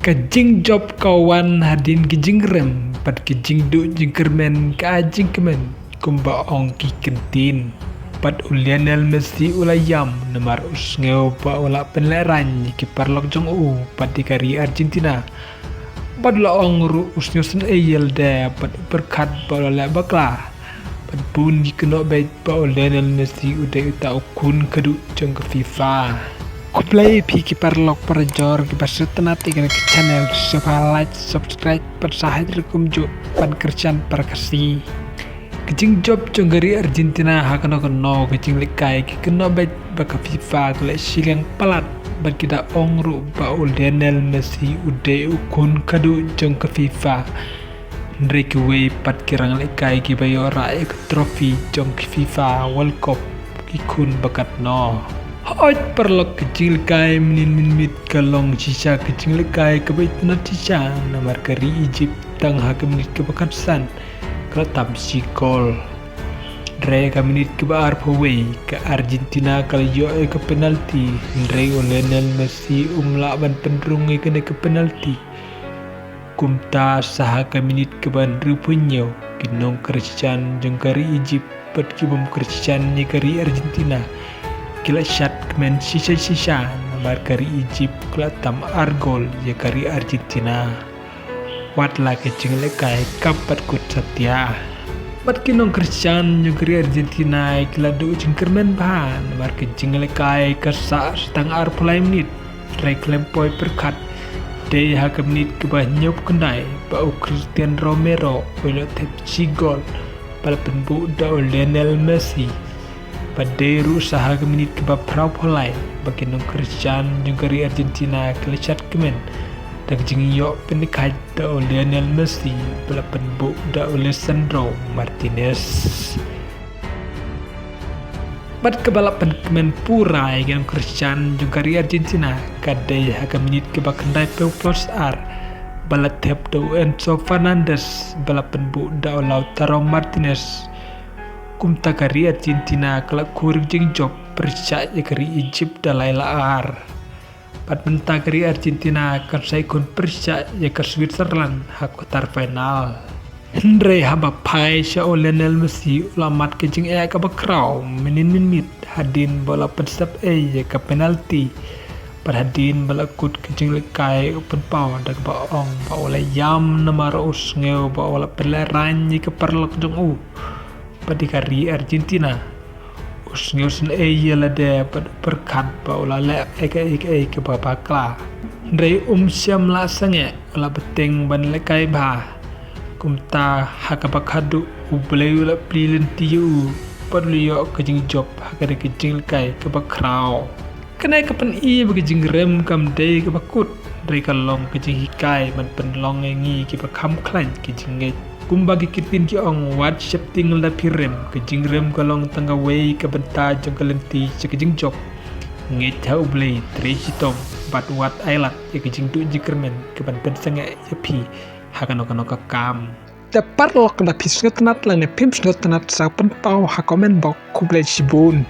Kajing job kawan hadin kijing rem, pat kijing du jingkermen kajing kemen, kumba ongki kentin. Pat ulianel mesti ulayam, nemar usngeu pa ula penleran kipar lok jong pat dikari Argentina. Pat la ongru usngeu sen eyel de pat berkat pa ula bakla. Pat pun dikeno bait pa ulianel mesti udai uta ukun kedu jong ke FIFA. Kuplay pi kipar lok perjor kipar setenat ikan ke channel like subscribe persahid rekum jo pan kerjaan perkasi kecing job jonggari Argentina hakano keno kecing lekai keno bet baka FIFA kule silang pelat bat kita ongru baul Lionel Messi ude ukun kadu jong ke FIFA ndreke pat kirang lekai ki bayo rae ke trofi jong ke FIFA World Cup kikun bakat no. Oj perlok kecil kai min kalong sisa kecil kai kebait na sisa namar kari Egypt tang ha kemenit kebakatsan kelatam sikol dre kemenit kebar pawai ke Argentina kalau yo ke penalti dre Lionel Messi ban pendrung kena ke penalti kumta saha kemenit keban rupunyo kinong Christian jeng kari Egypt pat kibum Christian ni kari Argentina kila shot kemen sisa namar kari Egypt kila tam argol ya kari Argentina watla kecing lekai kapat kut satya pat kinong Christian ya kari Argentina kila do jengkermen bahan namar kecing lekai kersa setang ar pulai menit reklem poi perkat de hak menit kebah nyop kendai bau Cristiano Romero oleh tep sigol pada penbu da Lionel Messi Paderu usaha kemenit kebab prau polai bagi nong Christian juga dari Argentina kelechat kemen dan jingyo pendekat da Lionel Messi belapan bu da Lisandro Martinez bad kebalapan kemen purai dengan Christian juga dari Argentina kadai hak menit kebab kendai plus ar balat tep da Enzo Fernandez belapan bu da Lautaro Martinez kumta kari Argentina kelak kuring jeng job percaya kari Egypt dalai laar pat menta kari Argentina kan saya kun percaya ke Switzerland hak kotar final Andre haba pai sya Lionel Messi ulamat ke jeng ka bakrau min hadin bola pensap ke penalti par hadin bola kut ke jeng lekai open pau dak baong ba oleh yam namar usngeu ba ola peleran ke perlok jong pada kari Argentina usngeu sen eyela de perkat baula le ke babakla ndrei siam la sange la beteng ban lekai ba kumta hakabakadu ubleu la prilin tiu perlu ke jing job hakade ke jing lekai ke bakrau kena ke pen bagi jing rem kam de ke bakut ndrei kalong ke jing hikai ban penlong ngi ke bakam klan ke jing kumbagi kitin ki ong wat ship tinggal da pirem ke jing rem kalong tangga wei ke benta jong kelenti ke jing job nge tau blei tresitom bat wat ailat ke jing tu jikermen ke ban sange yapi hakano ka kam tepat lok da pisngot nat lang ne pims not nat sa pen pau ha komen bok kublai sibun